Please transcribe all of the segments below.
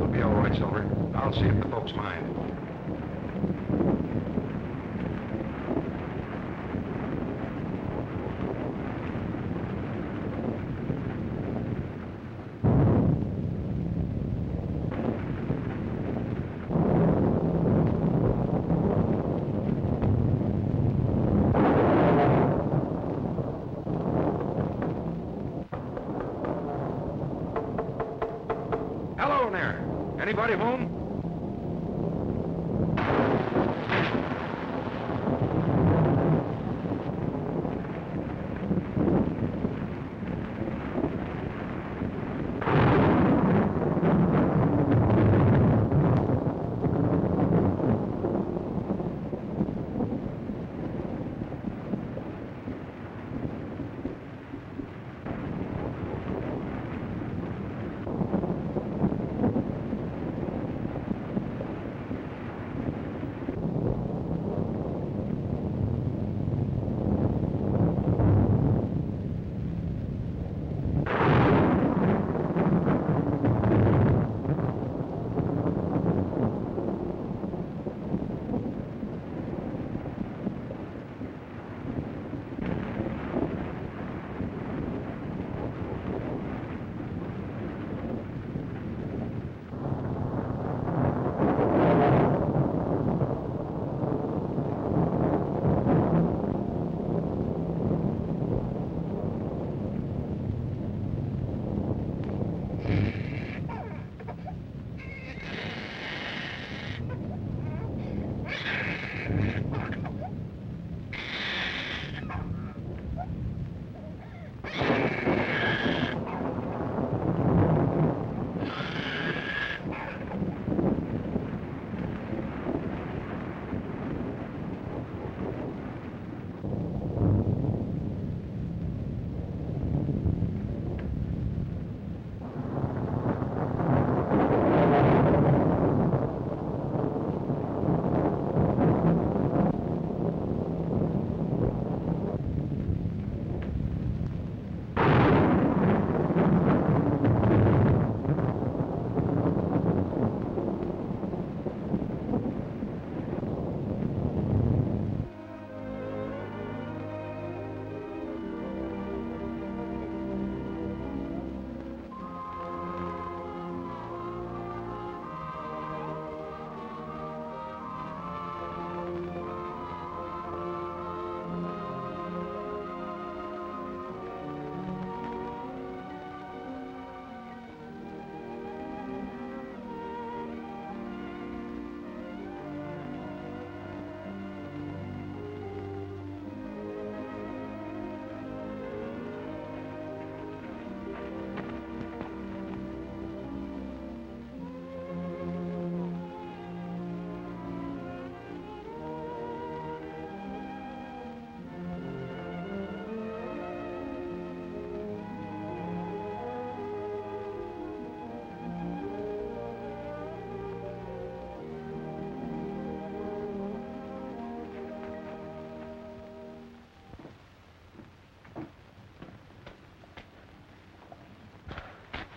It'll be all right, Silver. I'll see if the folks mind. Hello there. Anybody home?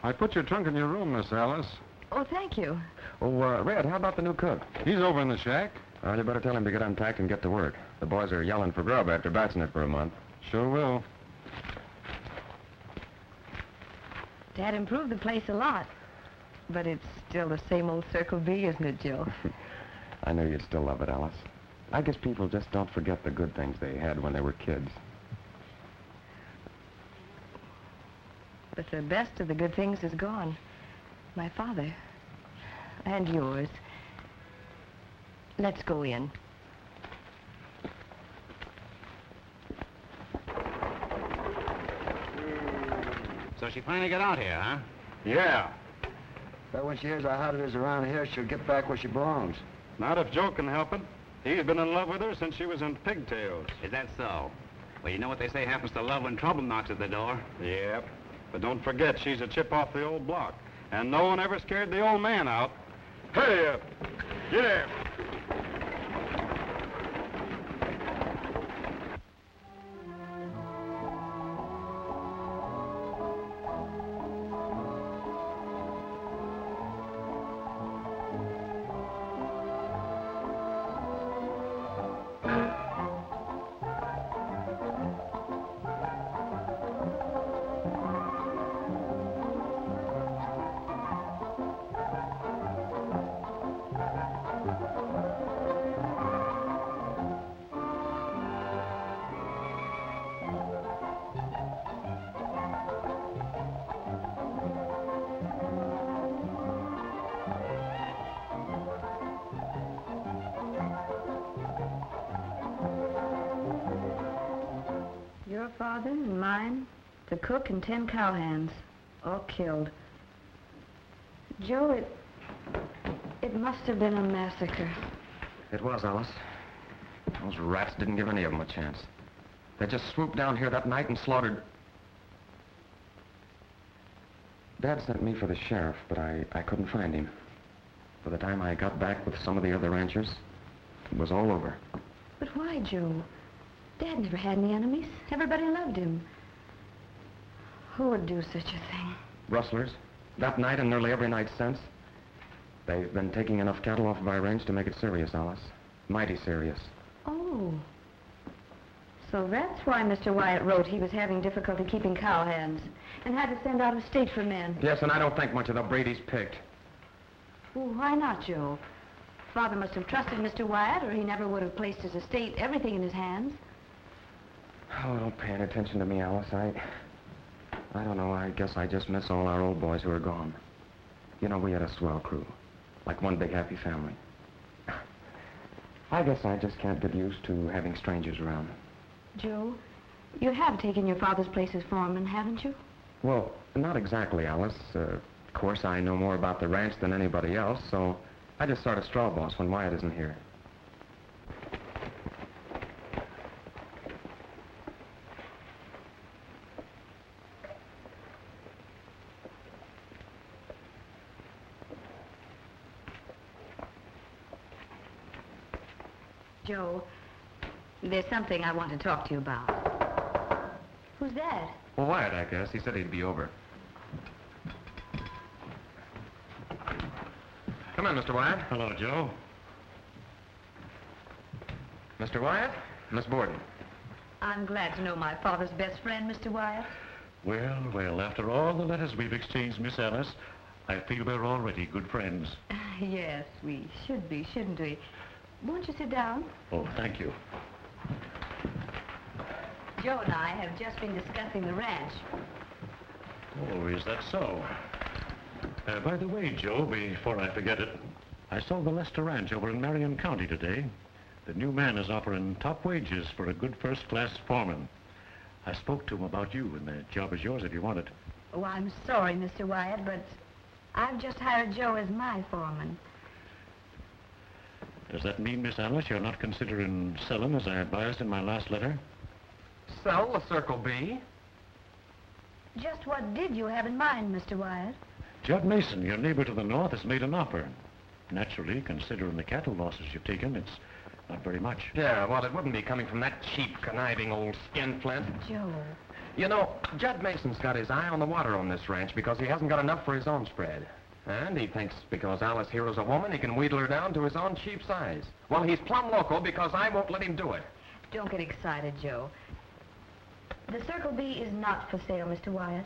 I put your trunk in your room, Miss Alice. Oh, thank you. Oh, Red, how about the new cook? He's over in the shack. Well, you better tell him to get unpacked and get to work. The boys are yelling for grub after batching it for a month. Sure will. Dad improved the place a lot. But it's still the same old Circle B, isn't it, Joe? I know you'd still love it, Alice. I guess people just don't forget the good things they had when they were kids. But the best of the good things is gone. My father. And yours. Let's go in. So she finally got out here, huh? Yeah. But when she hears how hot it is around here, she'll get back where she belongs. Not if Joe can help it. He's been in love with her since she was in pigtails. Is that so? Well, you know what they say happens to love when trouble knocks at the door. Yep. But don't forget, she's a chip off the old block. And no one ever scared the old man out. Hurry up. Get there. the cook and 10 cowhands, all killed. Joe, it must have been a massacre. It was, Alice. Those rats didn't give any of them a chance. They just swooped down here that night and slaughtered... Dad sent me for the sheriff, but I couldn't find him. By the time I got back with some of the other ranchers, it was all over. But why, Joe? Dad never had any enemies. Everybody loved him. Who would do such a thing? Rustlers. That night and nearly every night since. They've been taking enough cattle off of our range to make it serious, Alice. Mighty serious. Oh. So that's why Mr. Wyatt wrote he was having difficulty keeping cowhands and had to send out of state for men. Yes, and I don't think much of the breed he's picked. Well, why not, Joe? Father must have trusted Mr. Wyatt, or he never would have placed his estate, everything in his hands. Oh, don't pay any attention to me, Alice. I don't know. I guess I just miss all our old boys who are gone. You know, we had a swell crew. Like one big happy family. I guess I just can't get used to having strangers around. Joe, you have taken your father's place as foreman, haven't you? Well, not exactly, Alice. Of course, I know more about the ranch than anybody else, so I just sort of straw boss when Wyatt isn't here. Joe, there's something I want to talk to you about. Who's that? Well, Wyatt, I guess. He said he'd be over. Come on, Mr. Wyatt. Hello, Joe. Mr. Wyatt, Miss Bodie. I'm glad to know my father's best friend, Mr. Wyatt. Well, after all the letters we've exchanged, Miss Alice, I feel we're already good friends. Yes, we should be, shouldn't we? Won't you sit down? Oh, thank you. Joe and I have just been discussing the ranch. Oh, is that so? By the way, Joe, before I forget it, I saw the Lester Ranch over in Marion County today. The new man is offering top wages for a good first-class foreman. I spoke to him about you, and the job is yours if you want it. Oh, I'm sorry, Mr. Wyatt, but I've just hired Joe as my foreman. Does that mean, Miss Alice, you're not considering selling as I advised in my last letter? Sell the Circle B? Just what did you have in mind, Mr. Wyatt? Judd Mason, your neighbor to the north, has made an offer. Naturally, considering the cattle losses you've taken, it's not very much. Yeah, well, it wouldn't be coming from that cheap, conniving old skinflint. Joe. You know, Judd Mason's got his eye on the water on this ranch because he hasn't got enough for his own spread. And he thinks because Alice Hero's a woman, he can wheedle her down to his own cheap size. Well, he's plumb loco because I won't let him do it. Don't get excited, Joe. The Circle B is not for sale, Mr. Wyatt.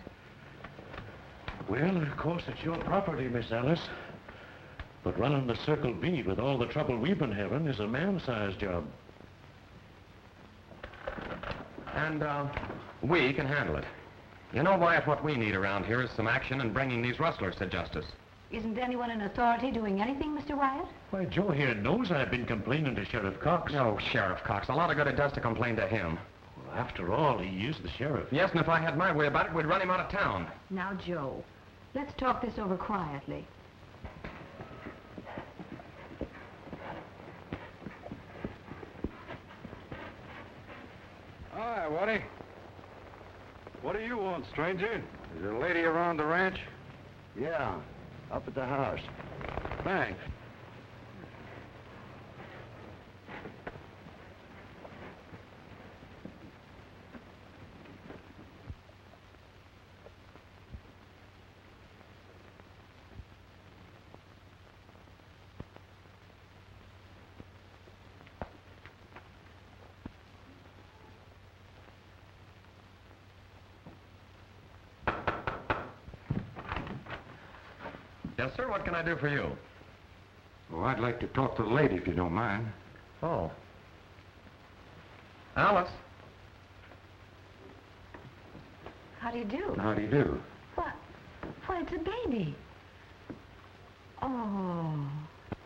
Well, of course, it's your property, Miss Alice. But running the Circle B with all the trouble we've been having is a man-sized job. And, we can handle it. You know, Wyatt, what we need around here is some action in bringing these rustlers to justice. Isn't anyone in authority doing anything, Mr. Wyatt? Why, Joe here knows I've been complaining to Sheriff Cox. No, Sheriff Cox. A lot of good it does to complain to him. Well, after all, he is the sheriff. Yes, and if I had my way about it, we'd run him out of town. Now, Joe, let's talk this over quietly. Hi, Woody. What do you want, stranger? Is there a lady around the ranch? Yeah, up at the house. Thanks. Yes, sir. What can I do for you? Well, I'd like to talk to the lady, if you don't mind. Oh. Alice. How do you do? How do you do? What? Why, it's a baby. Oh,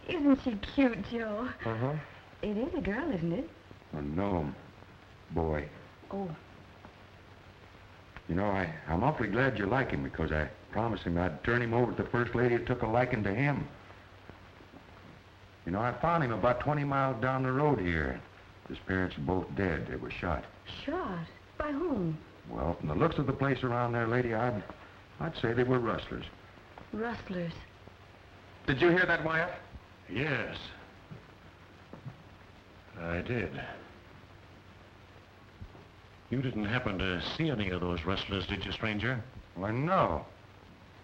isn't she cute, Joe? Uh-huh. It is a girl, isn't it? A gnome. Boy. Oh. You know, I'm awfully glad you like him because I promised him I'd turn him over to the first lady who took a liking to him. You know, I found him about 20 miles down the road here. His parents are both dead. They were shot. Shot? By whom? Well, from the looks of the place around there, lady, I'd say they were rustlers. Rustlers. Did you hear that, Wyatt? Yes. I did. You didn't happen to see any of those rustlers, did you, stranger? Well, no.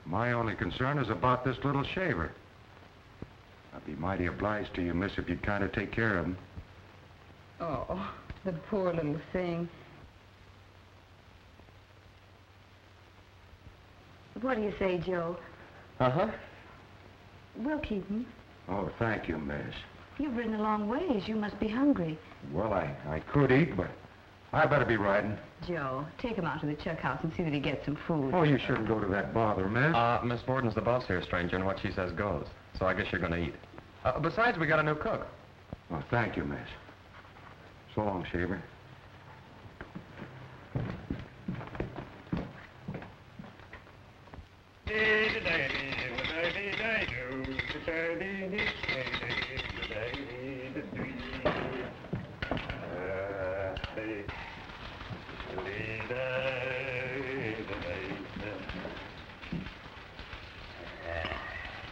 My only concern is about this little shaver. I'd be mighty obliged to you, miss, if you'd kind of take care of him. Oh, the poor little thing. What do you say, Joe? Uh-huh. We'll keep him. Oh, thank you, miss. You've ridden a long ways. You must be hungry. Well, I could eat, but I better be riding. Joe, take him out to the chuck house and see that he gets some food. Oh, you shouldn't go to that bother, miss. Miss Borden's the boss here, stranger, and what she says goes. So I guess you're gonna eat. Besides, we got a new cook. Oh, thank you, miss. So long, shaver.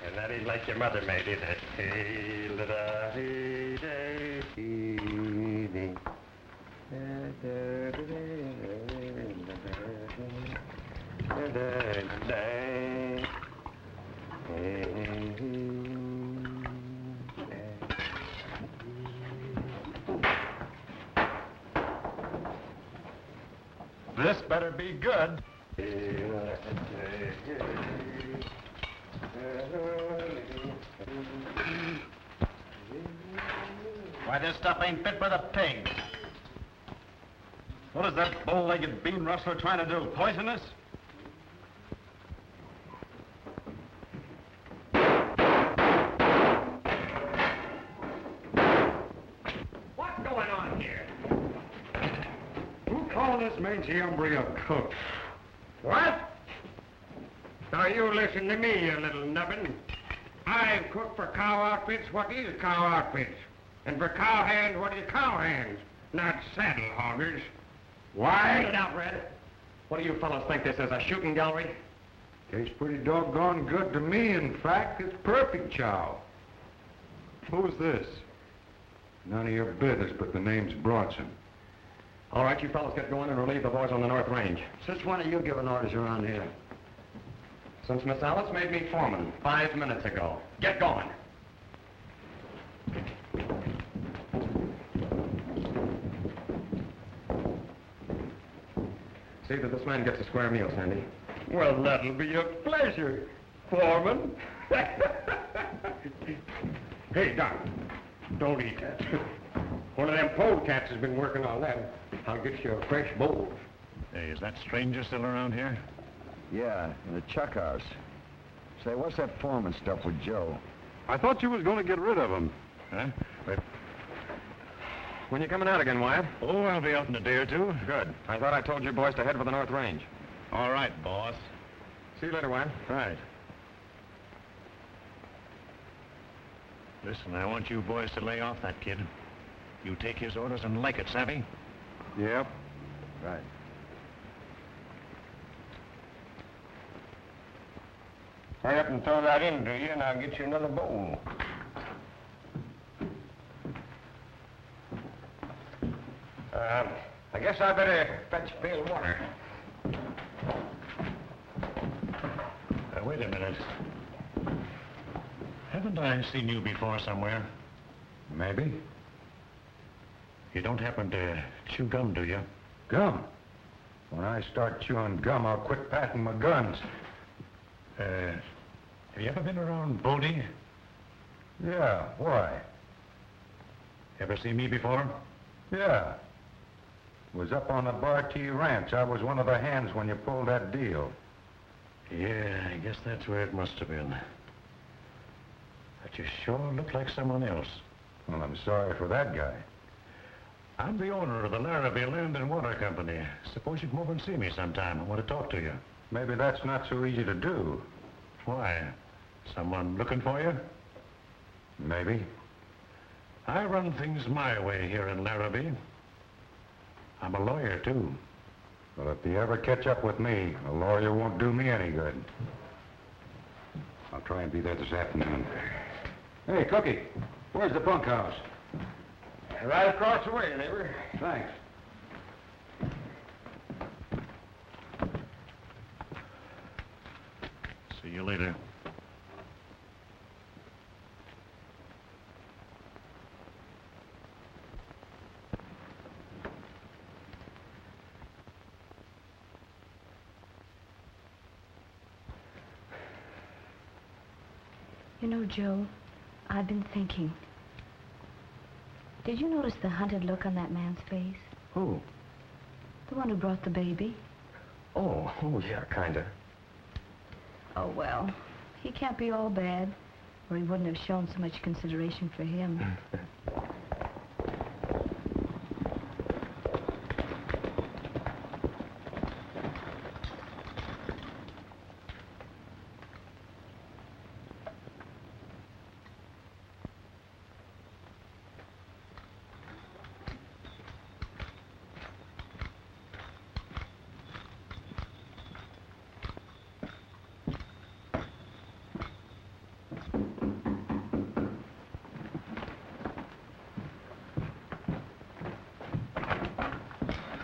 And that ain't like your mother made it. This better be good. Why, this stuff ain't fit for the pigs. What is that bow-legged bean rustler trying to do? Poison us? What's going on here? Who called this mangy hombre a cook? What? Now you listen to me, you little nubbin. I cook for cow outfits what is cow outfits. And for cow hands what is cow hands, not saddle hoggers. Why? Get it out, Red. What do you fellows think this is, a shooting gallery? Tastes pretty doggone good to me. In fact, it's perfect chow. Who's this? None of your business, but the name's Bronson. All right, you fellows get going and relieve the boys on the North Range. Since when are you giving orders around here? Since Miss Alice made me foreman 5 minutes ago. Get going. See that this man gets a square meal, Sandy. Well, that'll be a pleasure, foreman. Hey, Doc, don't eat that. One of them polecats has been working on that. I'll get you a fresh bowl. Hey, is that stranger still around here? Yeah, in the chuck house. Say, what's that foreman stuff with Joe? I thought you was going to get rid of him. Huh? But, When you coming out again, Wyatt? oh, I'll be out in a day or two. Good. I thought I told you boys to head for the North Range. All right, boss. See you later, Wyatt. Right. Listen, I want you boys to lay off that kid. You take his orders and like it, savvy? Yep. Right. Hurry up and throw that in, do you, and I'll get you another bowl. I guess I better fetch a pail of water. Wait a minute. Haven't I seen you before somewhere? Maybe. You don't happen to chew gum, do you? Gum? When I start chewing gum, I'll quit packing my guns. Have you ever been around Bodie? Yeah, why? Ever seen me before? Yeah. Was up on the Bartee Ranch. I was one of the hands when you pulled that deal. Yeah, I guess that's where it must have been. But you sure look like someone else. Well, I'm sorry for that guy. I'm the owner of the Larrabee Land and Water Company. Suppose you come over and see me sometime. I want to talk to you. Maybe that's not so easy to do. Why? Someone looking for you? Maybe. I run things my way here in Larrabee. I'm a lawyer, too. Well, if you ever catch up with me, a lawyer won't do me any good. I'll try and be there this afternoon. Hey, Cookie, where's the bunkhouse? Right across the way, neighbor. Thanks. See you later. You know, Joe, I've been thinking. Did you notice the hunted look on that man's face? Who? The one who brought the baby. Oh, yeah, kinda. Oh, well, he can't be all bad, or he wouldn't have shown so much consideration for him.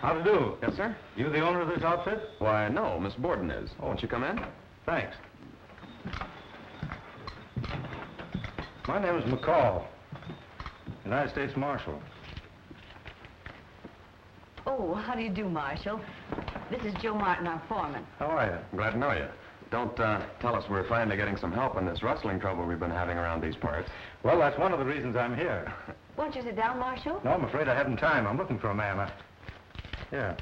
How to do? Yes, sir? You the owner of this outfit? Why, no, Miss Borden is. Won't you come in? Thanks. My name is McCoy, United States Marshal. Oh, how do you do, Marshal? This is Joe Martin, our foreman. How are you? Glad to know you. Don't tell us we're finally getting some help in this rustling trouble we've been having around these parts. Well, that's one of the reasons I'm here. Won't you sit down, Marshal? No, I'm afraid I haven't time. I'm looking for a man. Here.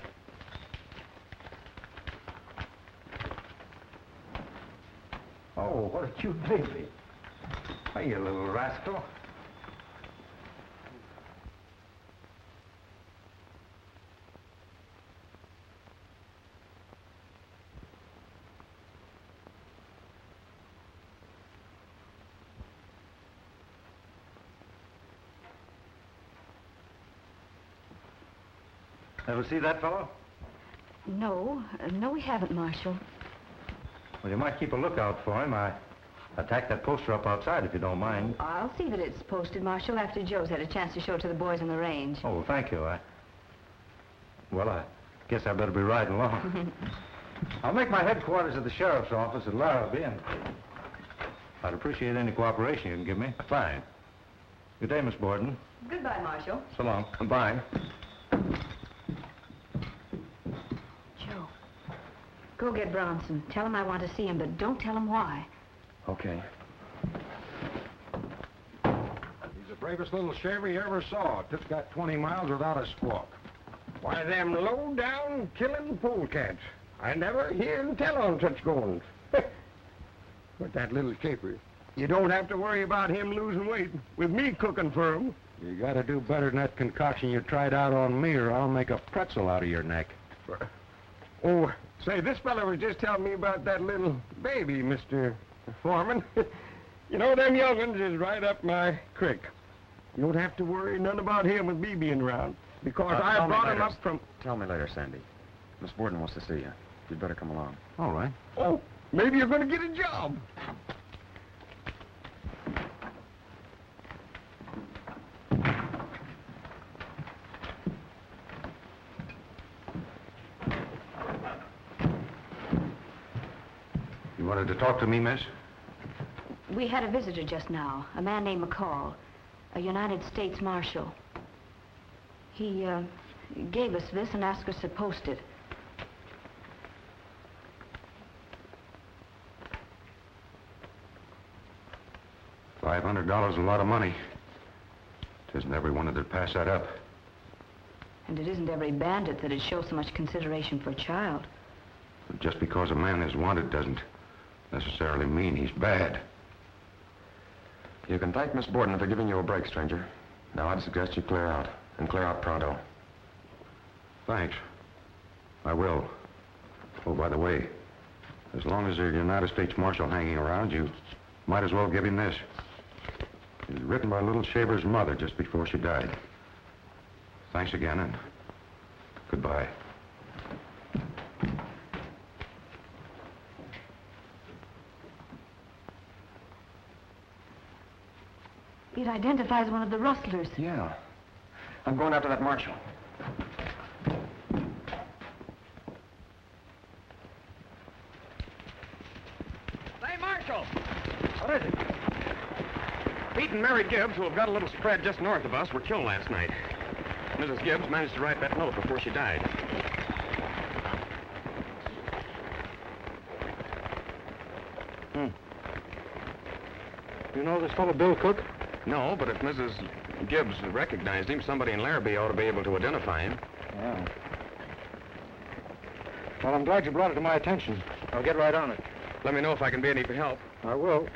Oh, what a cute baby. Hey, you little rascal. Ever see that fellow? No, no, we haven't, Marshal. Well, you might keep a lookout for him. I tacked that poster up outside, if you don't mind. I'll see that it's posted, Marshal, after Joe's had a chance to show it to the boys on the range. Oh, well, thank you. Well, I guess I better be riding along. I'll make my headquarters at the sheriff's office at Larrabee, and I'd appreciate any cooperation you can give me. Fine. Good day, Miss Borden. Goodbye, Marshal. So long. Bye. Joe, go get Bronson. Tell him I want to see him, but don't tell him why. Okay. He's the bravest little shaver you ever saw. Just got 20 miles without a squawk. Why, them low-down killing polecats. I never hear and tell on such goings. But that little shaper, you don't have to worry about him losing weight with me cooking for him. You gotta do better than that concoction you tried out on me, or I'll make a pretzel out of your neck. Oh, say, this fella was just telling me about that little baby, Mr. Foreman. You know, them young'uns is right up my creek. You don't have to worry none about him with me being around, because I brought him up from... Tell me later, Sandy. Miss Borden wants to see you. You'd better come along. All right. Oh, maybe you're going to get a job. You wanted to talk to me, miss? We had a visitor just now, a man named McCoy, a United States Marshal. He gave us this and asked us to post it. $500 is a lot of money. It isn't everyone that'd pass that up. And it isn't every bandit that'd show so much consideration for a child. But just because a man is wanted doesn't necessarily mean he's bad. You can thank Miss Borden for giving you a break, stranger. Now, I'd suggest you clear out. and clear out pronto. Thanks. I will. Oh, by the way, as long as there's a United States Marshal hanging around, you might as well give him this. It was written by little Shaver's mother just before she died. Thanks again, and goodbye. It identifies one of the rustlers. Yeah. I'm going after that marshal. Say, Marshal! What is it? Pete and Mary Gibbs, who have got a little spread just north of us, were killed last night. Mrs. Gibbs managed to write that note before she died. You know this fellow Bill Cook? No, but if Mrs. Gibbs recognized him, somebody in Larrabee ought to be able to identify him. Yeah. Well, I'm glad you brought it to my attention. I'll get right on it. Let me know if I can be any help. I will.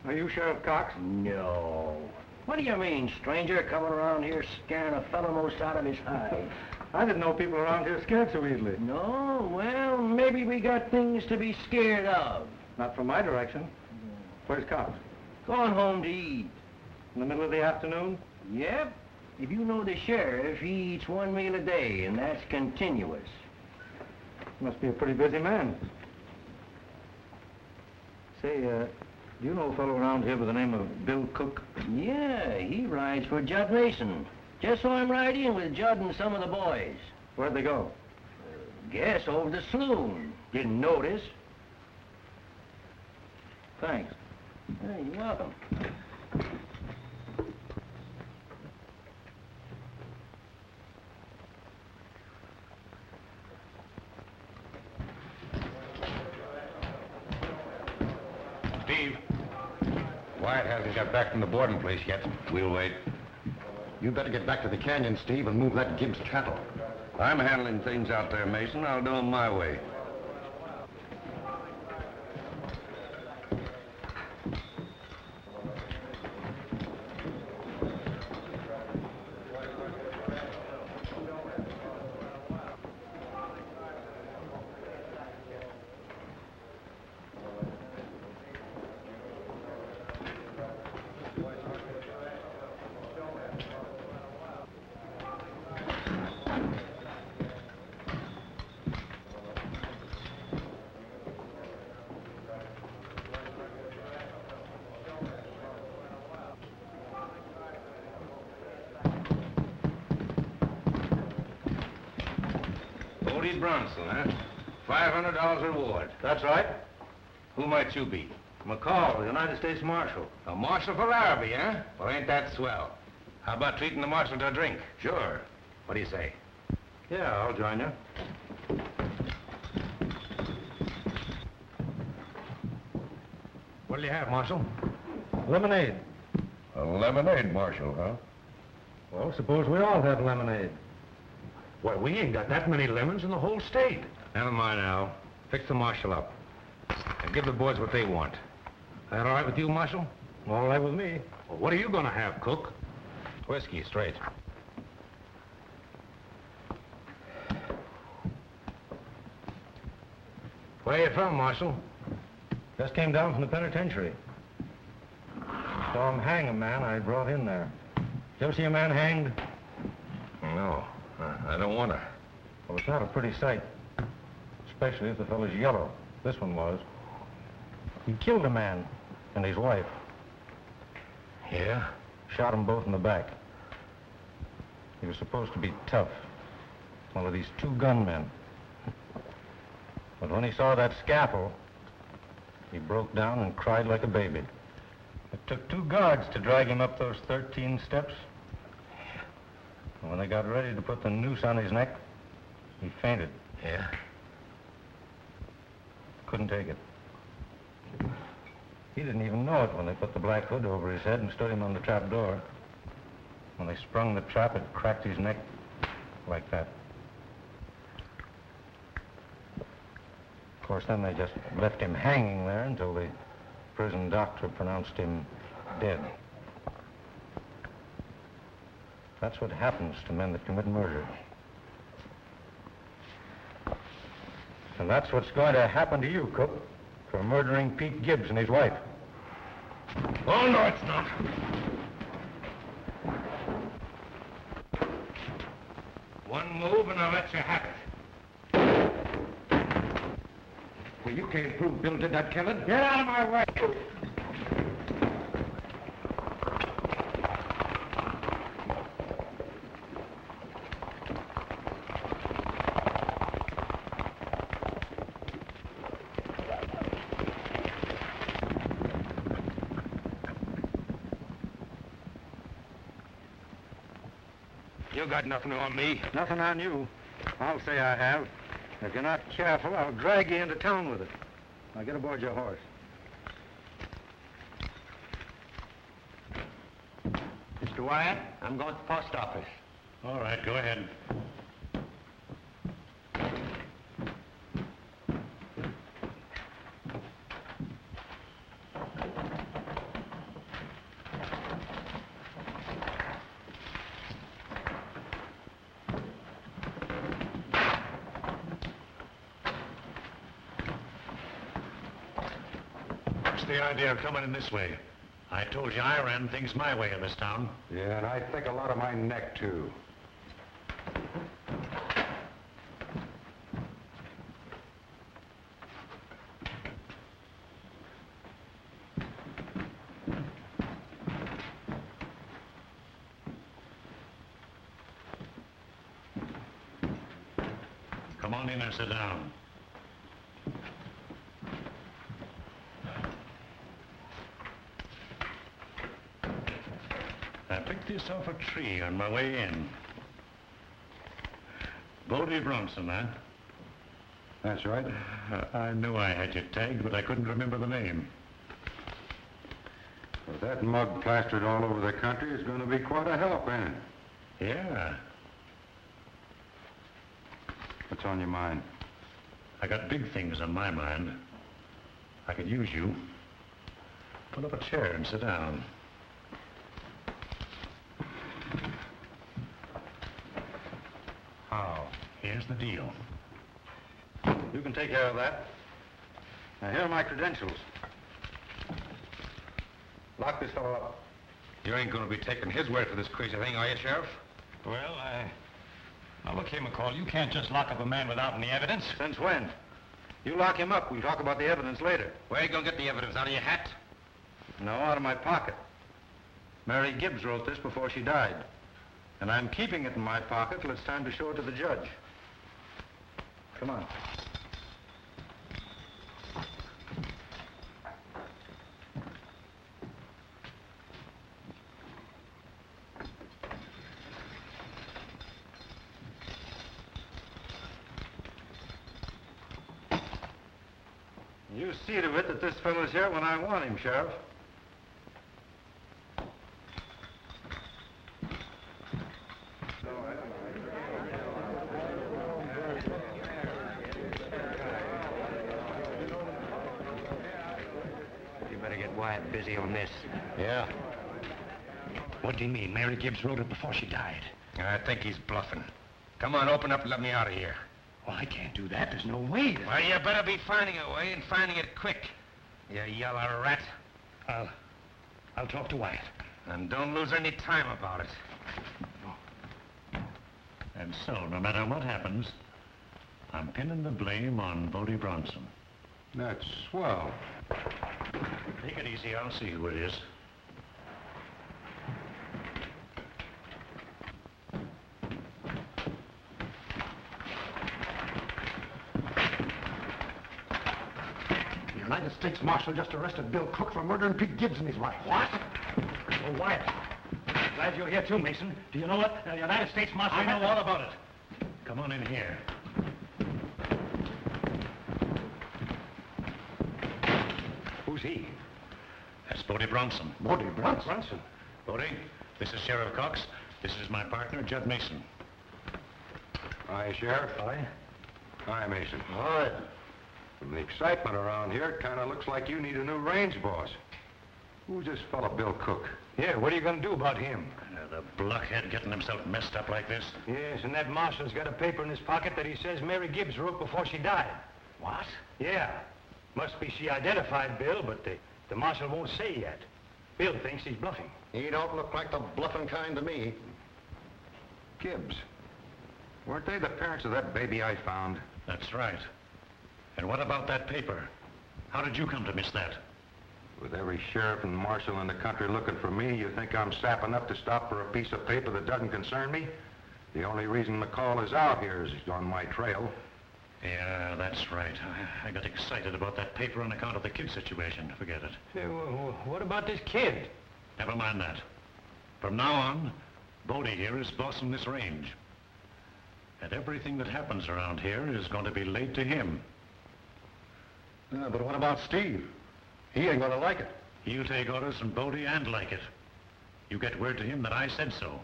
Are you Sheriff Cox? No. What do you mean, stranger, coming around here scaring a fellow most out of his hide? I didn't know people around here scared so easily. No? Well, maybe we got things to be scared of. Not from my direction. Where's Cox? Going home to eat. In the middle of the afternoon? Yep. If you know the sheriff, he eats one meal a day, and that's continuous. Must be a pretty busy man. Say, do you know a fellow around here by the name of Bill Cook? Yeah, he rides for Judd Mason. Just saw him ride in with Judd and some of the boys. Where'd they go? Guess over the saloon. Didn't notice. Thanks. Hey, you're welcome. Steve. Wyatt hasn't got back from the boarding place yet. We'll wait. You better get back to the canyon, Steve, and move that Gibbs cattle. I'm handling things out there, Mason. I'll do them my way. Bodie Bronson, huh? $500 reward. That's right. Who might you be? McCall, United States Marshal. A marshal for Larrabee, huh? Well, ain't that swell? How about treating the marshal to a drink? Sure. What do you say? Yeah, I'll join you. What'll you have, Marshal? Lemonade. A lemonade marshal, huh? Well, suppose we all have lemonade. Why, we ain't got that many lemons in the whole state. Never mind, Al. Fix the marshal up. And give the boys what they want. That all right with you, Marshal? All right with me. Well, what are you gonna have, Cook? Whiskey, straight. Where you from, Marshal? Just came down from the penitentiary. Saw him hang a man I brought in there. Did you ever see a man hanged? No, I don't want to. Well, it's not a pretty sight. Especially if the fellow's yellow. This one was. He killed a man and his wife. Yeah? Shot them both in the back. He was supposed to be tough. One of these two gunmen. But when he saw that scalpel, he broke down and cried like a baby. It took 2 guards to drag him up those 13 steps. And when they got ready to put the noose on his neck, he fainted. Yeah? Couldn't take it. He didn't even know it when they put the black hood over his head and stood him on the trap door. When they sprung the trap, it cracked his neck like that. Of course, then they just left him hanging there until the prison doctor pronounced him dead. That's what happens to men that commit murder. And that's what's going to happen to you, Cook, for murdering Pete Gibbs and his wife. Oh, no, it's not. One move and I'll let you have it. Well, you can't prove Bill did that killing. Get out of my way. You got nothing on me. Nothing on you. I'll say I have. If you're not careful, I'll drag you into town with it. Now get aboard your horse. Mr. Wyatt, I'm going to the post office. All right, go ahead. What's the idea of coming in this way? I told you I ran things my way in this town. Yeah, and I think a lot of my neck, too. Come on in and sit down. I picked this off a tree on my way in. Bodie Bronson, huh? That's right. I knew I had you tagged, but I couldn't remember the name. With that mug plastered all over the country, it's going to be quite a help, ain't it? Yeah. What's on your mind? I got big things on my mind. I could use you. Pull up a chair and sit down. How? Here's the deal. You can take care of that. Now, here are my credentials. Lock this fellow up. You ain't going to be taking his word for this crazy thing, are you, Sheriff? Well, now look here, McCoy, you can't just lock up a man without any evidence. Since when? You lock him up. We'll talk about the evidence later. Where are you going to get the evidence? Out of your hat? No, out of my pocket. Mary Gibbs wrote this before she died. And I'm keeping it in my pocket till it's time to show it to the judge. Come on. You see to it that this fellow's here when I want him, Sheriff. You better get Wyatt busy on this. Yeah. What do you mean? Mary Gibbs wrote it before she died. I think he's bluffing. Come on, open up and let me out of here. Well, I can't do that. There's no way. Well, you better be finding a way and finding it quick. You yellow rat. I'll talk to Wyatt. And don't lose any time about it. And so, no matter what happens, I'm pinning the blame on Bodie Bronson. That's swell. Take it easy, I'll see who it is. United States Marshal just arrested Bill Crook for murdering Pete Gibbs and his wife. What? Oh, Wyatt. Glad you're here, too, Mason. Do you know what the United States Marshal... I know all about it. Come on in here. Who's he? That's Bodie Bronson. Bodie Bronson. Bodie, this is Sheriff Cox. This is my partner, Judd Mason. Hi, Sheriff. Hi. Hi, Mason. Hi. From the excitement around here, it kind of looks like you need a new range boss. Who's this fella, Bill Cook? Yeah, what are you going to do about him? The blockhead getting himself messed up like this. Yes, and that marshal's got a paper in his pocket that he says Mary Gibbs wrote before she died. What? Yeah. Must be she identified Bill, but the marshal won't say yet. Bill thinks he's bluffing. He don't look like the bluffing kind to me. Gibbs. Weren't they the parents of that baby I found? That's right. And what about that paper? How did you come to miss that? With every sheriff and marshal in the country looking for me, you think I'm sap enough to stop for a piece of paper that doesn't concern me? The only reason McCall is out here is he's on my trail. Yeah, that's right. I got excited about that paper on account of the kid situation. Forget it. Hey, what about this kid? Never mind that. From now on, Bodie here is bossing this range. And everything that happens around here is going to be laid to him. But what about Steve? He ain't going to like it. He'll take orders from Bodie and like it. You get word to him that I said so.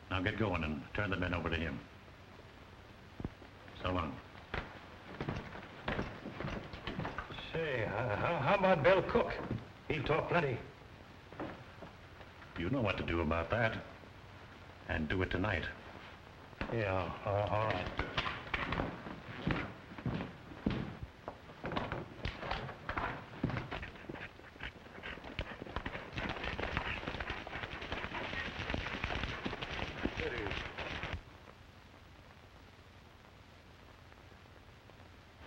Now get going and turn the men over to him. So long. Say, how about Bill Cook? He'll talk plenty. You know what to do about that. And do it tonight. Yeah, all right.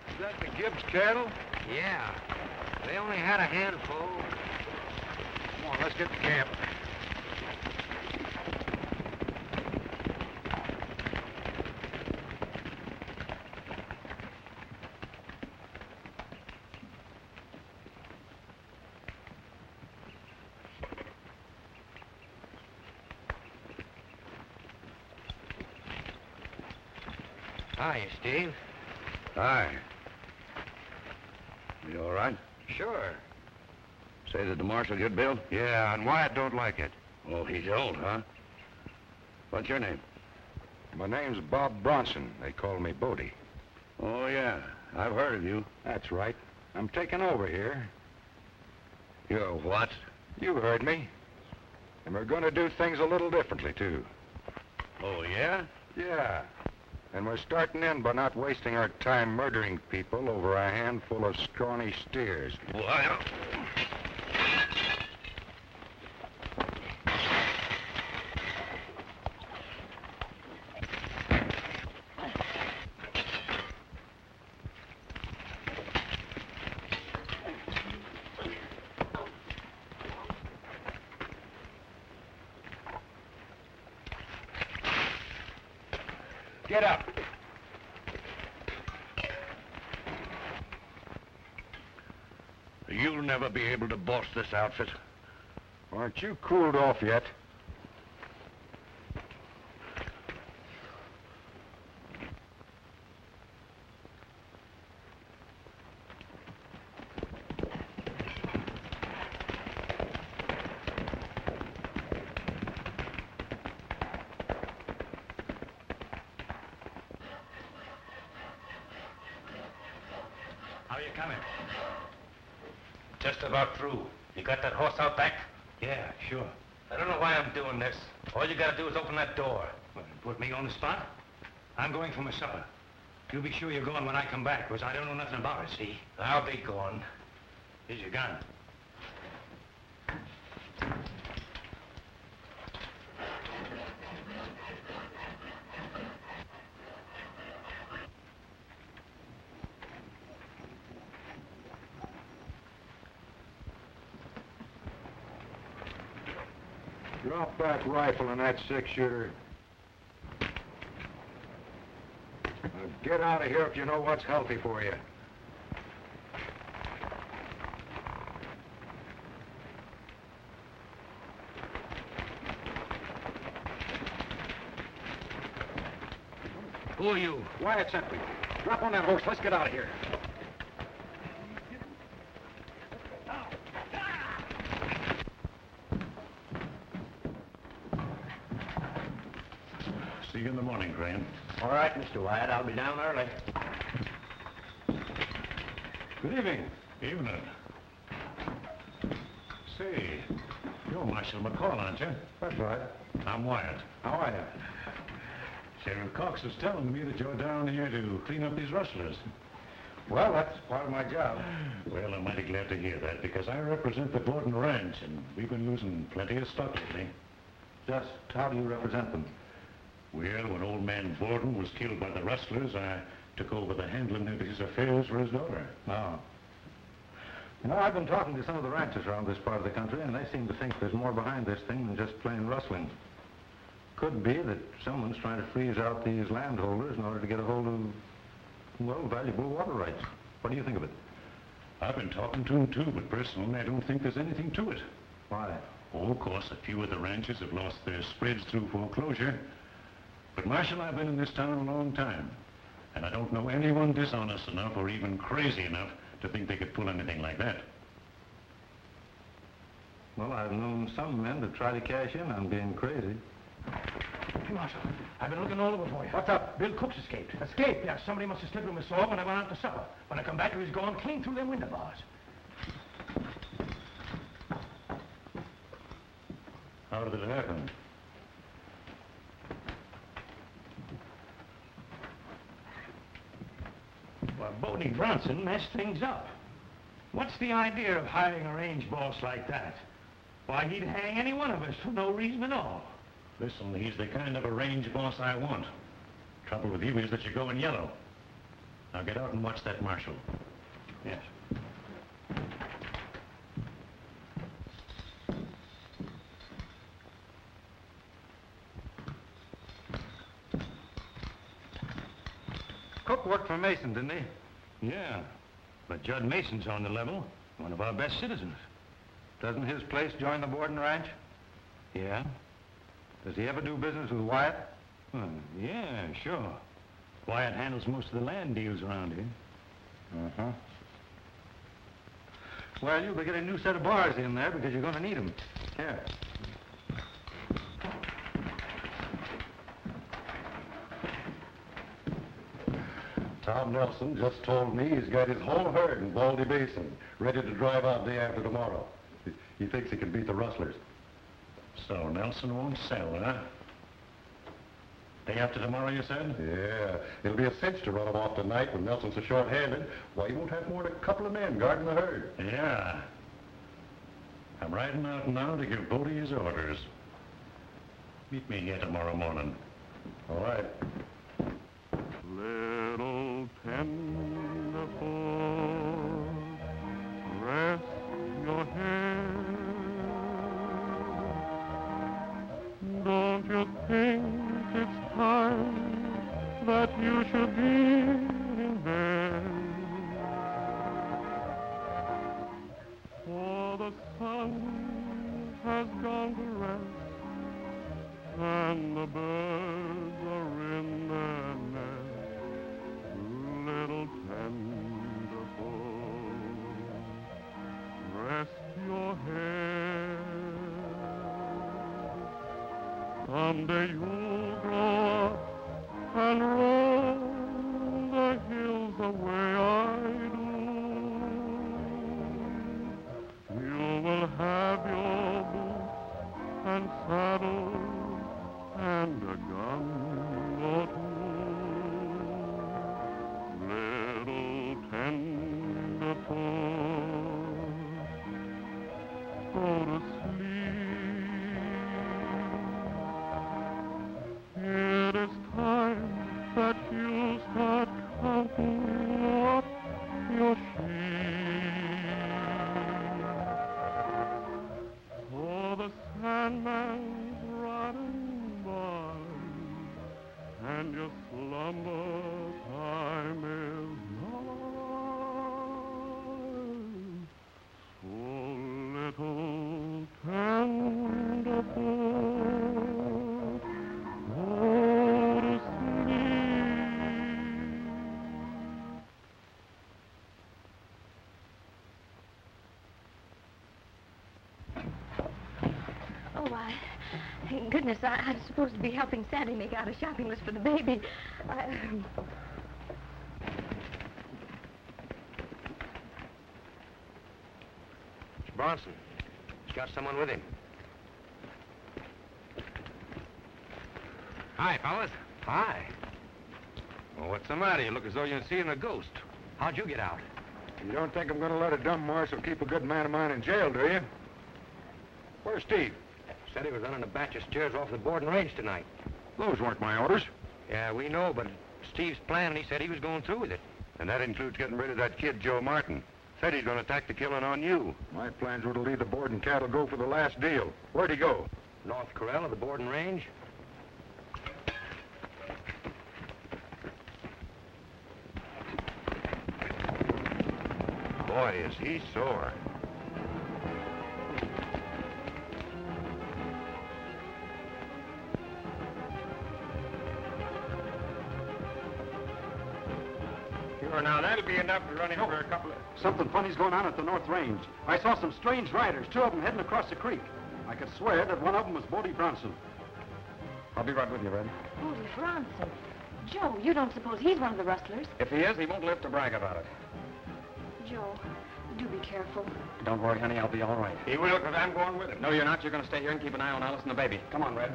Is that the Gibbs cattle? Yeah. They only had a handful. Come on, let's get to camp. Hiya, Steve. Hi. You all right? Sure. Say that the marshal get Bill? Yeah, and Wyatt don't like it. Oh, he don't, huh? What's your name? My name's Bob Bronson. They call me Bodie. Oh, yeah. I've heard of you. That's right. I'm taking over here. You're what? You heard me. And we're going to do things a little differently, too. Oh, yeah? Yeah. And we're starting in by not wasting our time murdering people over a handful of scrawny steers. Well, Get up. you'll never be able to boss this outfit. Aren't you cooled off yet? How you coming? Just about through. You got that horse out back? Yeah, sure. I don't know why I'm doing this. All you gotta do is open that door. What, put me on the spot? I'm going for my supper. You be sure you're going when I come back, because I don't know nothing about it, see? I'll be gone. Here's your gun. Drop that rifle and that six-shooter. Now get out of here if you know what's healthy for you. Who are you? Wyatt sent me. Drop on that horse. Let's get out of here. See you in the morning, Crane. All right, Mr. Wyatt. I'll be down early. Good evening. Evening. Say, you're Marshal McCoy, aren't you? That's right. I'm Wyatt. How are you? Sheriff Cox was telling me that you're down here to clean up these rustlers. Well, that's part of my job. Well, I'm mighty glad to hear that, because I represent the Borden Ranch, and we've been losing plenty of stock lately. Just how do you represent them? Well, when old man Borden was killed by the rustlers, I took over the handling of his affairs for his daughter. Oh. You know, I've been talking to some of the ranchers around this part of the country, and they seem to think there's more behind this thing than just plain rustling. Could be that someone's trying to freeze out these landholders in order to get a hold of, well, valuable water rights. What do you think of it? I've been talking to him, too, but personally, I don't think there's anything to it. Why? Oh, of course, a few of the ranchers have lost their spreads through foreclosure. But, Marshal, I've been in this town a long time, and I don't know anyone dishonest enough or even crazy enough to think they could pull anything like that. Well, I've known some men to try to cash in on being crazy. Hey, Marshal, I've been looking all over for you. What's up? Bill Cook's escaped. Escaped? Yeah, somebody must have slipped him a saw when I went out to supper. When I come back, he was gone clean through them window bars. How did it happen? Well, Bodie Bronson messed things up. What's the idea of hiring a range boss like that? Why, he'd hang any one of us for no reason at all. Listen, he's the kind of a range boss I want. Trouble with you is that you're going yellow. Now get out and watch that marshal. Yes. Cook worked for Mason, didn't he? Yeah, but Judd Mason's on the level. One of our best citizens. Doesn't his place join the Borden Ranch? Yeah? Does he ever do business with Wyatt? Yeah, sure. Wyatt handles most of the land deals around here. Uh-huh. Well, you'll be getting a new set of bars in there because you're going to need them. Here. Tom Nelson just told me he's got his whole herd in Baldy Basin, ready to drive out day after tomorrow. He thinks he can beat the rustlers. So Nelson won't sell, huh? Day after tomorrow, you said? Yeah, it'll be a cinch to run him off tonight when Nelson's so short-handed. Why, he won't have more than a couple of men guarding the herd. Yeah. I'm riding out now to give Bodie his orders. Meet me here tomorrow morning. All right. Little tender foot, rest your head. Don't you think it's time that you should be in bed? For the sun has gone to rest, and the birds are in their nest. Little tender foot, rest your head. Someday you'll grow up and roam the hills the way I do. You will have your boots and saddle and a gun or two. Little tender foot, go to sleep. It is time that you start counting up your sheep. For the Sandman's riding by, and your slumber time is nigh. So little Why, thank goodness, I was supposed to be helping Sandy make out a shopping list for the baby. It's Bronson. He's got someone with him. Hi, fellas. Hi. Well, what's the matter? You look as though you're seeing a ghost. How'd you get out? You don't think I'm going to let a dumb marshal keep a good man of mine in jail, do you? Where's Steve? Said he was running a batch of steers off the board and range tonight. Those weren't my orders. Yeah, we know, but Steve's plan, he said he was going through with it. And that includes getting rid of that kid, Joe Martin. Said he's going to attack the killing on you. My plans were to leave the board and cattle go for the last deal. Where'd he go? North Corral of the board and range. Boy, is he sore. Sure, now that'll be enough to run him for a couple of... Something funny's going on at the North Range. I saw some strange riders, 2 of them heading across the creek. I could swear that one of them was Bodie Bronson. I'll be right with you, Red. Bodie Bronson. Joe, you don't suppose he's one of the rustlers? If he is, he won't live to brag about it. Joe, do be careful. Don't worry, honey, I'll be all right. He will, because I'm going with him. No, you're not. You're going to stay here and keep an eye on Alice and the baby. Come on, Red.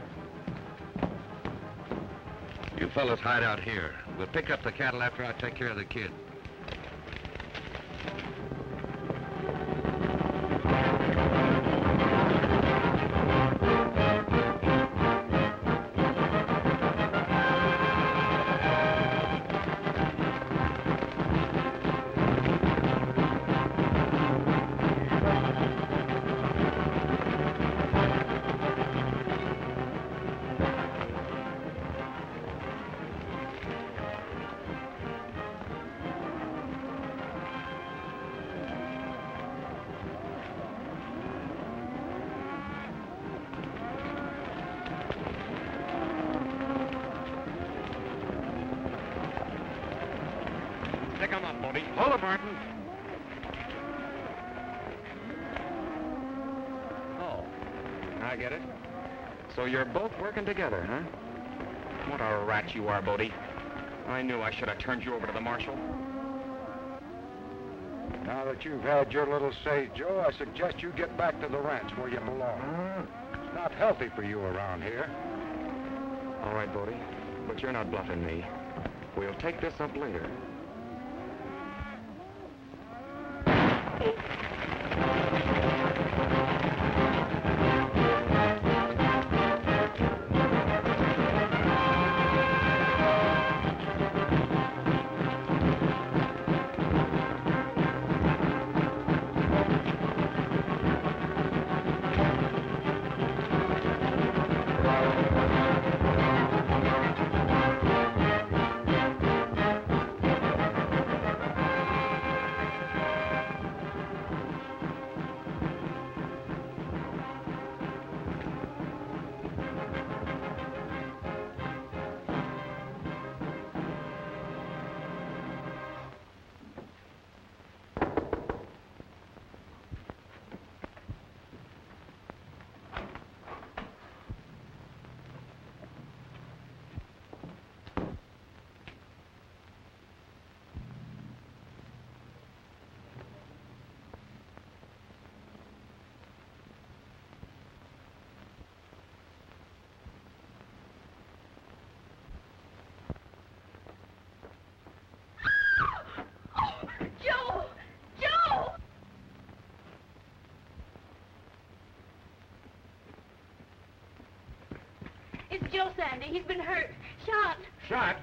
You fellas hide out here. We'll pick up the cattle after I take care of the kid. Pick him up, Bodie. Hold it, Martin. Oh, I get it. So you're both working together, huh? What a rat you are, Bodie. I knew I should have turned you over to the marshal. Now that you've had your little say, Joe, I suggest you get back to the ranch where you belong. It's not healthy for you around here. All right, Bodie, but you're not bluffing me. We'll take this up later. Joe! Joe! It's Joe, Sandy. He's been hurt. Shot. Shot?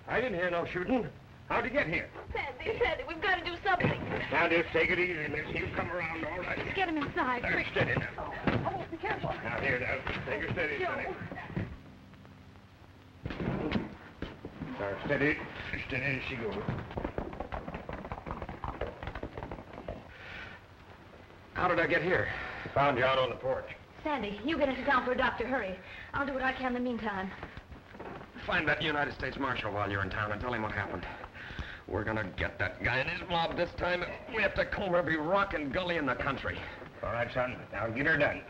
I didn't hear no shooting. How'd you get here? Sandy, we've got to do something. Now, just take it easy, miss. You come around all right. Get him inside. There, steady now. Oh, be careful. Now, here, now. Take her steady, Joe. sonny. There, steady. Steady as she goes. How did I get here? Found you out on the porch. Sandy, you get into town for a doctor. Hurry. I'll do what I can in the meantime. Find that United States Marshal while you're in town and tell him what happened. We're gonna get that guy and his mob this time. We have to comb every rock and gully in the country. All right, son. Now, get her done.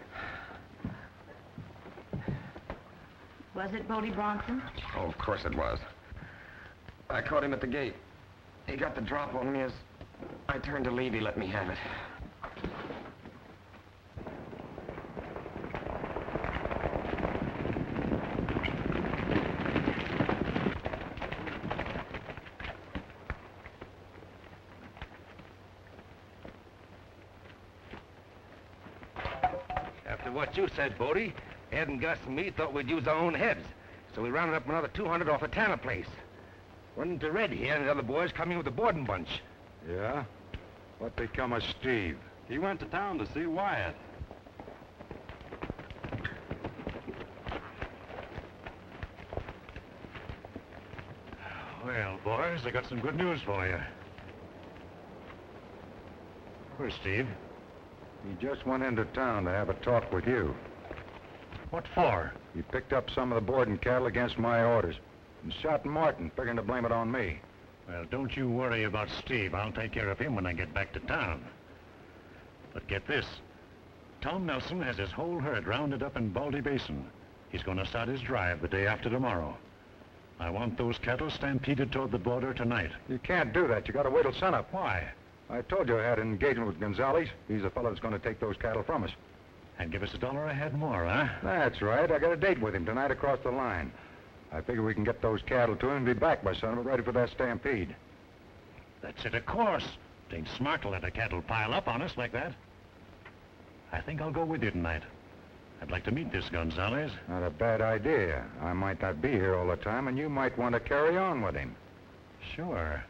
Was it Bodie Bronson? Oh, of course it was. I caught him at the gate. He got the drop on me as I turned to leave. He let me have it. After what you said, Bodie, Ed and Gus and me thought we'd use our own heads. So we rounded up another 200 off a Tanner place. Run into Red here and the other boys coming with a boarding bunch. Yeah? What become of Steve? He went to town to see Wyatt. Well, boys, I got some good news for you. Where's Steve? He just went into town to have a talk with you. What for? He picked up some of the boarding cattle against my orders and shot Martin, figuring to blame it on me. Well, don't you worry about Steve. I'll take care of him when I get back to town. But get this. Tom Nelson has his whole herd rounded up in Baldy Basin. He's going to start his drive the day after tomorrow. I want those cattle stampeded toward the border tonight. You can't do that. You got to wait till sunup. Why? I told you I had an engagement with Gonzalez. He's the fellow that's going to take those cattle from us. And give us $1 a head more, huh? That's right. I got a date with him tonight across the line. I figure we can get those cattle to him and be back by sunup, ready for that stampede. That's it, of course. It ain't smart to let the cattle pile up on us like that. I think I'll go with you tonight. I'd like to meet this Gonzalez. Not a bad idea. I might not be here all the time, and you might want to carry on with him. Sure.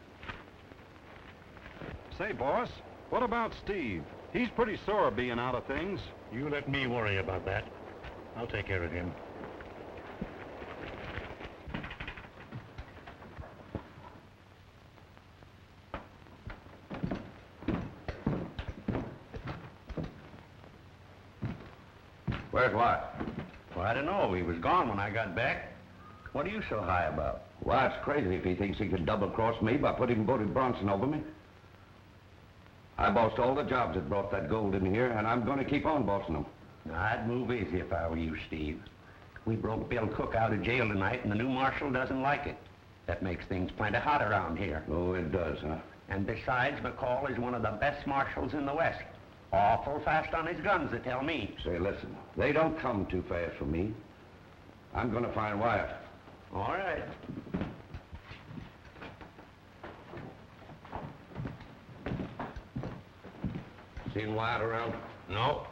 Say, boss, what about Steve? He's pretty sore being out of things. You let me worry about that. I'll take care of him. Where's Wyatt? Well, I don't know. He was gone when I got back. What are you so high about? Wyatt's crazy if he thinks he can double-cross me by putting Bodie Bronson over me. I bossed all the jobs that brought that gold in here, and I'm going to keep on bossing them. I'd move easy if I were you, Steve. We broke Bill Cook out of jail tonight, and the new marshal doesn't like it. That makes things plenty hot around here. Oh, it does, huh? And besides, McCoy is one of the best marshals in the West. Awful fast on his guns, they tell me. Say, listen, they don't come too fast for me. I'm going to find Wyatt. All right. Seen Wyatt around? No.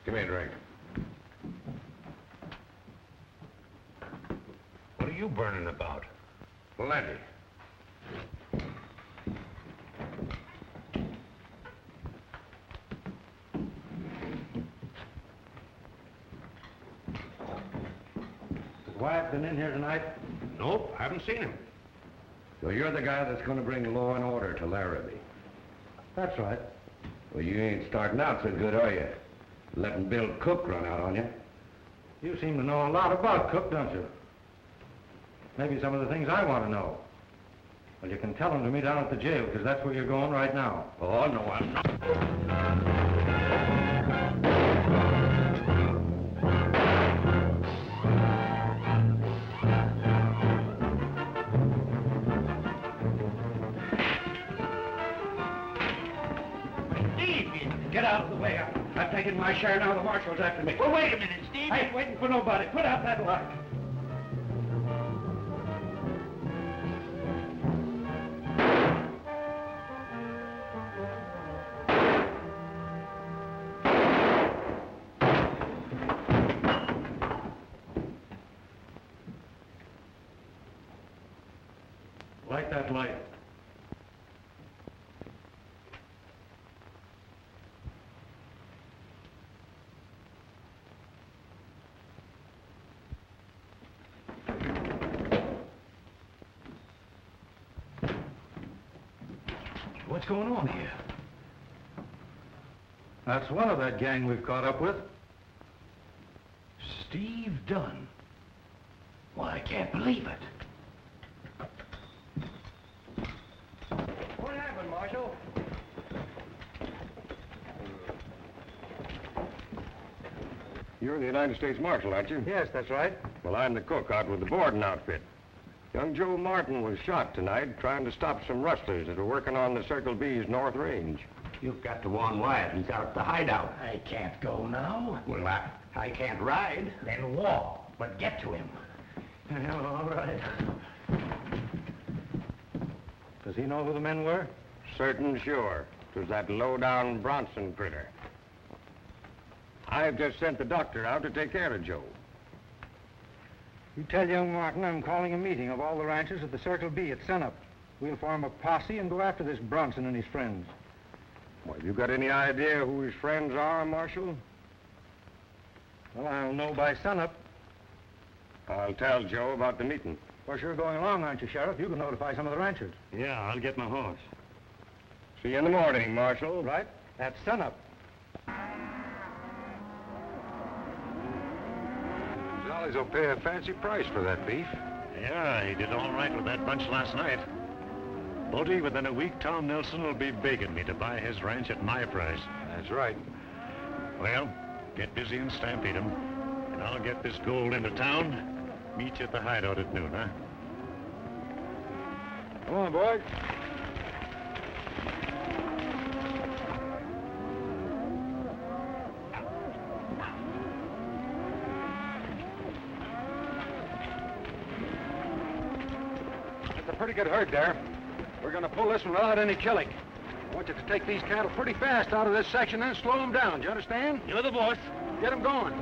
Give me a drink. What are you burning about? Plenty. Wyatt been in here tonight? Nope, haven't seen him. So you're the guy that's going to bring law and order to Larrabee. That's right. Well, you ain't starting out so good, are you? Letting Bill Cook run out on you. You seem to know a lot about Cook, don't you? Maybe some of the things I want to know. Well, you can tell them to me down at the jail, because that's where you're going right now. Oh, no, I'm not. Get out of the way. I've taken my share, now the marshal's after me. Well, wait a minute, Steve. I ain't waiting for nobody. Put out that light. Light that light. What's going on here? That's one of that gang we've caught up with. Steve Dunn. Well, I can't believe it. What happened, Marshal? You're the United States Marshal, aren't you? Yes, that's right. Well, I'm the cook out with the boarding outfit. Young Joe Martin was shot tonight trying to stop some rustlers that were working on the Circle B's North Range. You've got to warn Wyatt. He's out at the hideout. I can't go now. Well, I can't ride. Then walk, but get to him. All right. Does he know who the men were? Certain sure. It was that low-down Bronson critter. I've just sent the doctor out to take care of Joe. You tell young Martin I'm calling a meeting of all the ranchers at the Circle B at sunup. We'll form a posse and go after this Bronson and his friends. Well, have you got any idea who his friends are, Marshal? Well, I'll know by sunup. I'll tell Joe about the meeting. Well, sure going along, aren't you, Sheriff? You can notify some of the ranchers. Yeah, I'll get my horse. See you in the morning, Marshal. Right? At sunup. Gonzales will pay a fancy price for that beef. Yeah, he did all right with that bunch last night. Bodie, within a week, Tom Nelson will be begging me to buy his ranch at my price. That's right. Well, get busy and stampede him, and I'll get this gold into town. Meet you at the hideout at noon, huh? Come on, boys. That's a pretty good herd there. We're going to pull this one without any killing. I want you to take these cattle pretty fast out of this section and slow them down. Do you understand? You're the boss. Get them going.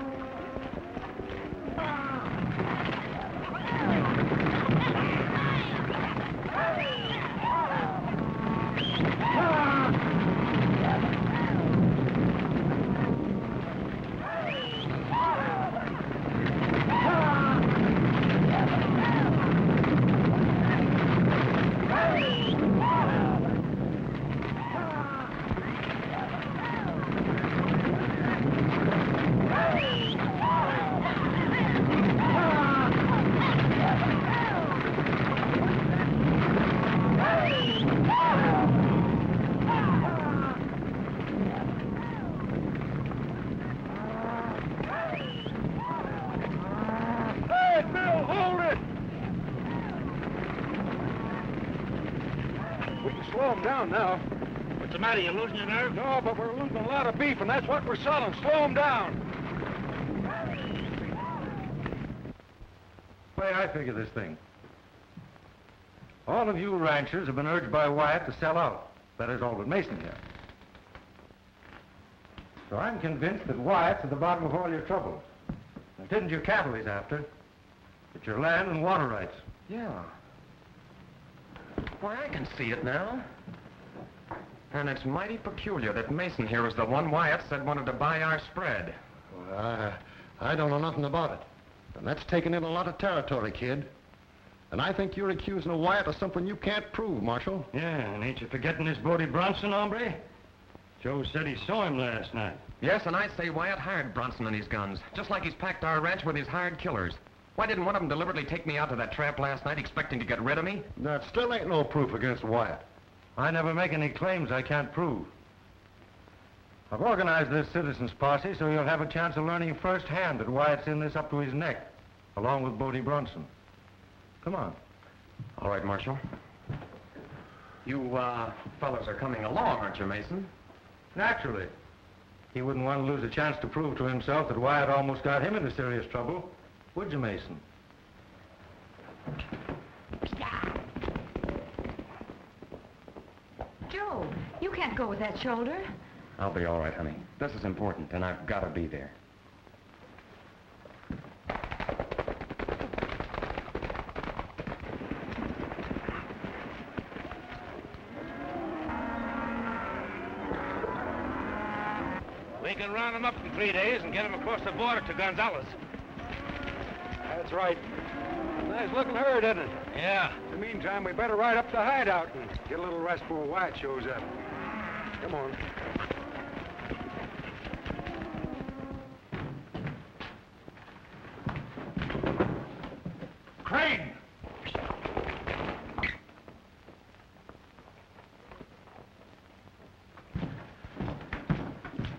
Slow them down now. What's the matter? You losing your nerve? No, but we're losing a lot of beef, and that's what we're selling. Slow them down. The way I figure this thing. All of you ranchers have been urged by Wyatt to sell out. That is all but Mason here. So I'm convinced that Wyatt's at the bottom of all your troubles. It isn't your cattle he's after. It's your land and water rights. Yeah. Why, I can see it now. And it's mighty peculiar that Mason here is the one Wyatt said wanted to buy our spread. Well, I don't know nothing about it. And that's taking in a lot of territory, kid. And I think you're accusing of Wyatt of something you can't prove, Marshal. Yeah, and ain't you forgetting this Bodie Bronson, hombre? Joe said he saw him last night. Yes, and I say Wyatt hired Bronson and his guns, just like he's packed our ranch with his hired killers. Why didn't one of them deliberately take me out to that trap last night expecting to get rid of me? That still ain't no proof against Wyatt. I never make any claims I can't prove. I've organized this citizens posse so you'll have a chance of learning firsthand that Wyatt's in this up to his neck, along with Bodie Bronson. Come on. All right, Marshal. You, fellas are coming along, aren't you, Mason? Naturally. He wouldn't want to lose a chance to prove to himself that Wyatt almost got him into serious trouble. Would you, Mason? Joe, you can't go with that shoulder. I'll be all right, honey. This is important, and I've got to be there. We can round them up in 3 days and get them across the border to Gonzales. That's right. Nice looking herd, isn't it? Yeah. In the meantime, we better ride up to the hideout and get a little rest before Wyatt shows up. Come on. Crane!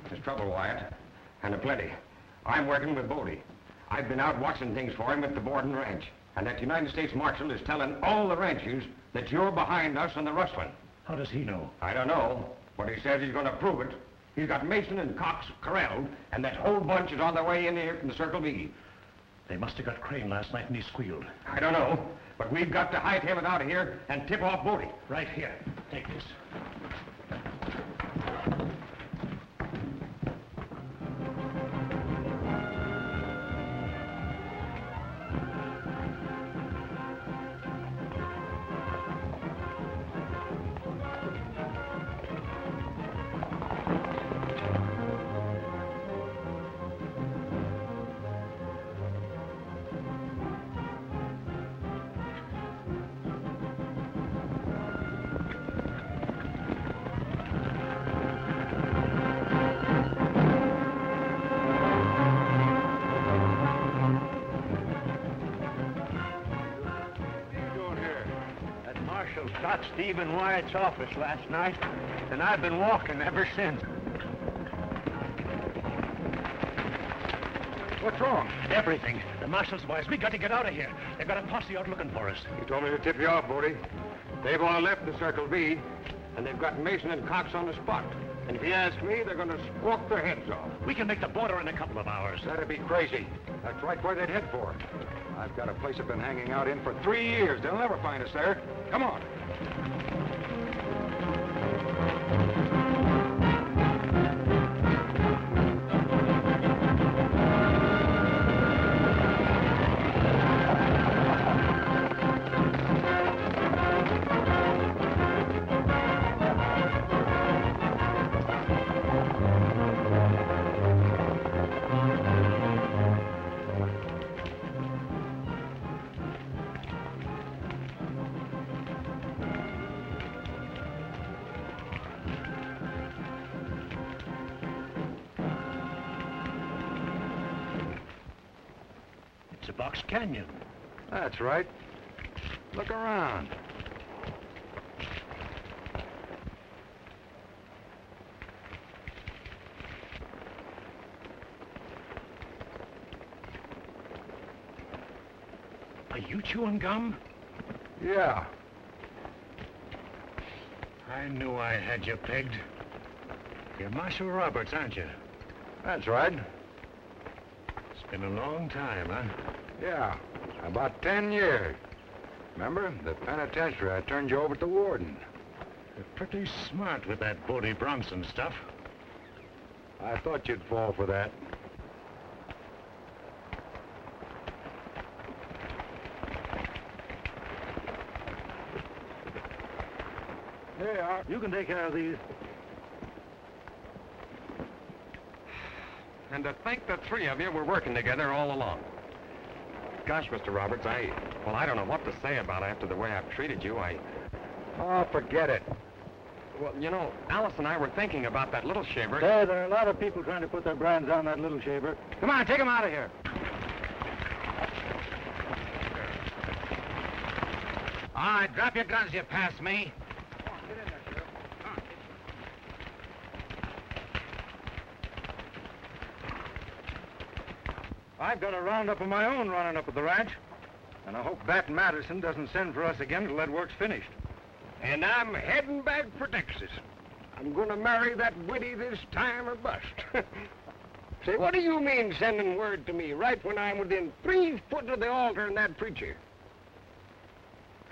There's trouble, Wyatt. And a plenty. I'm working with Bodie. I've been out watching things for him at the Borden Ranch. And that United States Marshal is telling all the ranchers that you're behind us on the rustling. How does he know? I don't know, but he says he's going to prove it. He's got Mason and Cox corralled, and that whole bunch is on their way in here from the Circle V. They must have got Crane last night and he squealed. I don't know, but we've got to hightail it out of here and tip off Bodie. Right here. Take this. Shot Stephen Wyatt's office last night, and I've been walking ever since. What's wrong? Everything. The marshal's boys. We got to get out of here. They've got a posse out looking for us. He told me to tip you off, Bodie. They've all left the Circle V, and they've got Mason and Cox on the spot. And if you ask me, they're going to squawk their heads off. We can make the border in a couple of hours. That'd be crazy. That's right where they'd head for. I've got a place I've been hanging out in for 3 years. They'll never find us there. Come on. It's a box canyon. That's right. Look around. Are you chewing gum? Yeah. I knew I had you pegged. You're Marshal Roberts, aren't you? That's right. It's been a long time, huh? Yeah. About 10 years. Remember? The penitentiary, I turned you over to the warden. You're pretty smart with that Bodie Bronson stuff. I thought you'd fall for that. There you are. You can take care of these. And to think the three of you were working together all along. Gosh, Mr. Roberts, I don't know what to say about after the way I've treated you. Oh, forget it. Well, you know, Alice and I were thinking about that little shaver. There are a lot of people trying to put their brands on that little shaver. Come on, take him out of here. All right, drop your guns, you pass me. I've got a roundup of my own running up at the ranch. And I hope Bat Madison doesn't send for us again till that work's finished. And I'm heading back for Texas. I'm going to marry that widdy this time or bust. Say, what do you mean sending word to me right when I'm within 3 foot of the altar and that preacher?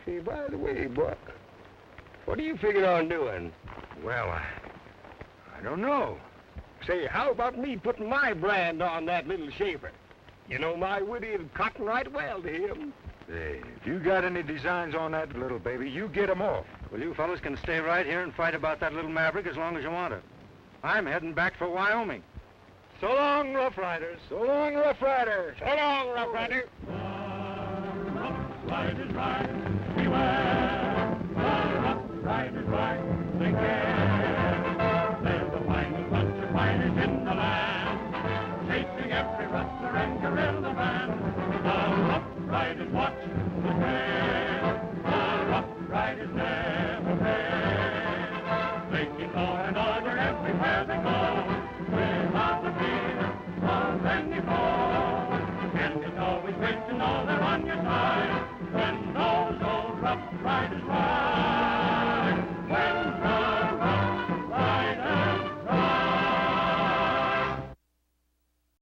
Say, by the way, Buck, what do you figure on doing? Well, I don't know. Say, how about me putting my brand on that little shaver? You know, my widdy is cotton right well to him. Hey, if you got any designs on that little baby, you get 'em off. Well, you fellas can stay right here and fight about that little maverick as long as you want to. I'm heading back for Wyoming. So long, Rough Riders. So long, Rough Rider. So long, Rough Rider. Rough Riders ride, beware. The Rough Riders ride, they care. They're the finest bunch of fighters in the land, chasing every rustler and guerrilla band. The Rough Riders watch the trail. The Rough Riders never fail. They keep law